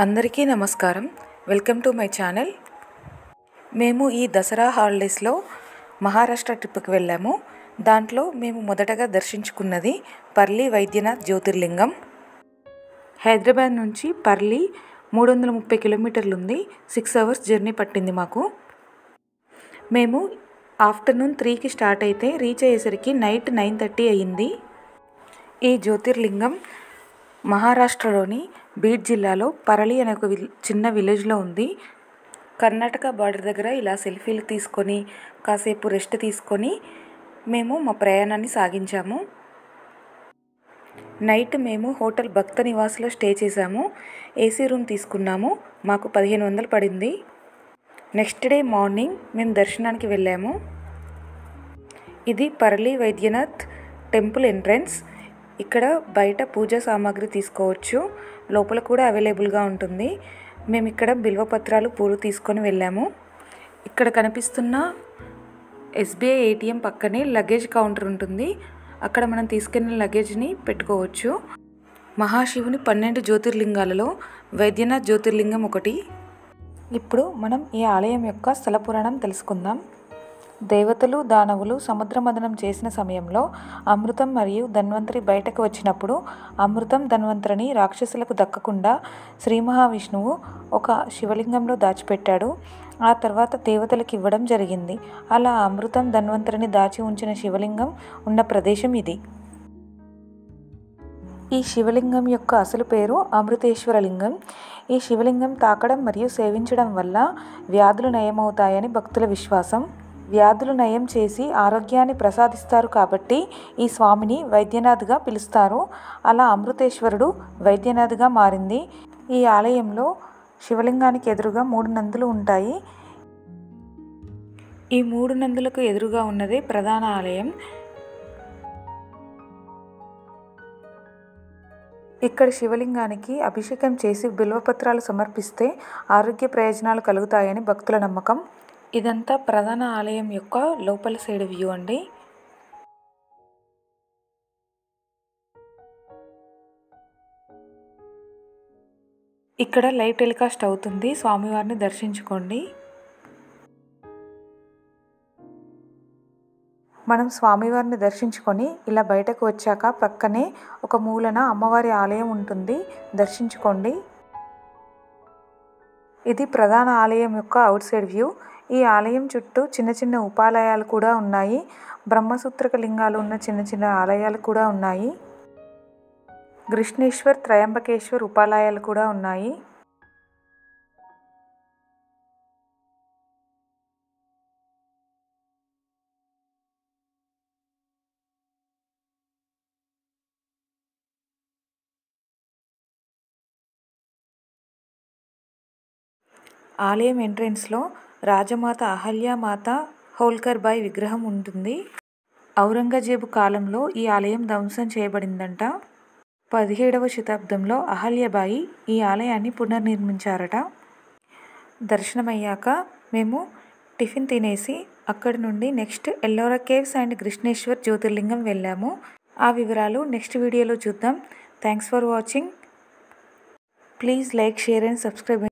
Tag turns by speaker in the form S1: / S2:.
S1: అందరికీ నమస్కారం. Welcome to my channel. మేము ఈ దసరా హాలిడేస్లో మహారాష్ట్ర ట్రిప్కి వెళ్ళాము. దాంట్లో మేము మొదటగా దర్శించుకున్నది పర్లి వైద్యనాథ్ జ్యోతిర్లింగం. హైదరాబాద్ నుంచి పర్లి 330 కిలోమీటర్లు ఉంది. 6 అవర్స్ జర్నీ పట్టింది మాకు. మేము ఆఫ్టర్నూన్ 3కి స్టార్ట్ అయితే రీచ్ అయ్యేసరికి నైట్ 9:30 అయ్యింది. ఈ జ్యోతిర్లింగం మహారాష్ట్రలోని బీడ్ జిల్లాలో పరళి అనే ఒక చిన్న విలేజ్లో ఉంది. కర్ణాటక బార్డర్ దగ్గర ఇలా సెల్ఫీలు తీసుకొని కాసేపు రెస్ట్ తీసుకొని మేము మా ప్రయాణాన్ని సాగించాము. నైట్ మేము హోటల్ భక్త నివాస్లో స్టే చేసాము. ఏసీ రూమ్ తీసుకున్నాము. మాకు 1500 పడింది. నెక్స్ట్ డే మార్నింగ్ మేము దర్శనానికి వెళ్ళాము. ఇది పర్లి వైద్యనాథ్ టెంపుల్ ఎంట్రన్స్. ఇక్కడ బయట పూజా సామాగ్రి తీసుకోవచ్చు. లోపల కూడా అవైలబుల్గా ఉంటుంది. మేము ఇక్కడ బిల్వపత్రాలు పూలు తీసుకొని వెళ్ళాము. ఇక్కడ కనిపిస్తున్న SBI ATM పక్కనే లగేజ్ కౌంటర్ ఉంటుంది. అక్కడ మనం తీసుకెళ్ళిన లగేజ్ని పెట్టుకోవచ్చు. మహాశివుని 12 జ్యోతిర్లింగాలలో వైద్యనాథ్ జ్యోతిర్లింగం ఒకటి. ఇప్పుడు మనం ఈ ఆలయం యొక్క స్థల పురాణం తెలుసుకుందాం. దేవతలు దానవులు సముద్ర మథనం చేసిన సమయంలో అమృతం మరియు ధన్వంతరి బయటకు వచ్చినప్పుడు అమృతం ధన్వంతరిని రాక్షసులకు దక్కకుండా శ్రీ మహావిష్ణువు ఒక శివలింగంలో దాచిపెట్టాడు. ఆ తర్వాత దేవతలకు ఇవ్వడం జరిగింది. అలా అమృతం ధన్వంతరిని దాచి ఉంచిన శివలింగం ఉన్న ప్రదేశం ఇది. ఈ శివలింగం యొక్క అసలు పేరు అమృతేశ్వరలింగం. ఈ శివలింగం తాకడం మరియు సేవించడం వల్ల వ్యాధులు నయమవుతాయని భక్తుల విశ్వాసం. వ్యాధులు నయం చేసి ఆరోగ్యాన్ని ప్రసాదిస్తారు కాబట్టి ఈ స్వామిని వైద్యనాథ్గా పిలుస్తారు. అలా అమృతేశ్వరుడు వైద్యనాథ్గా మారింది. ఈ ఆలయంలో శివలింగానికి ఎదురుగా 3 నందులు ఉంటాయి. ఈ 3 నందులకు ఎదురుగా ఉన్నదే ప్రధాన ఆలయం. ఇక్కడ శివలింగానికి అభిషేకం చేసి బిల్వపత్రాలు సమర్పిస్తే ఆరోగ్య ప్రయోజనాలు కలుగుతాయని భక్తుల నమ్మకం. ఇదంతా ప్రధాన ఆలయం యొక్క లోపల సైడ్ వ్యూ అండి. ఇక్కడ లైవ్ టెలికాస్ట్ అవుతుంది. స్వామివారిని దర్శించుకోండి. మనం స్వామివారిని దర్శించుకొని ఇలా బయటకు వచ్చాక పక్కనే ఒక మూలన అమ్మవారి ఆలయం ఉంటుంది. దర్శించుకోండి. ఇది ప్రధాన ఆలయం యొక్క అవుట్ సైడ్ వ్యూ. ఈ ఆలయం చుట్టూ చిన్న చిన్న ఉపాలయాలు కూడా ఉన్నాయి. బ్రహ్మసూత్రక లింగాలు ఉన్న చిన్న చిన్న ఆలయాలు కూడా ఉన్నాయి. కృష్ణేశ్వర్, త్రయంబకేశ్వర్ ఉపాలయాలు కూడా ఉన్నాయి. ఆలయం ఎంట్రెన్స్లో రాజమాత అహల్యామాత హోల్కర్ బాయ్ విగ్రహం ఉంటుంది. ఔరంగజేబు కాలంలో ఈ ఆలయం ధ్వంసం చేయబడిందంట. 17వ శతాబ్దంలో అహల్యబాయి ఈ ఆలయాన్ని పునర్నిర్మించారట. దర్శనమయ్యాక మేము టిఫిన్ తినేసి అక్కడి నుండి next Ellora caves and Krishneshwar జ్యోతిర్లింగం వెళ్ళాము. ఆ వివరాలు నెక్స్ట్ వీడియోలో చూద్దాం. Thanks for watching. Please like, share and subscribe.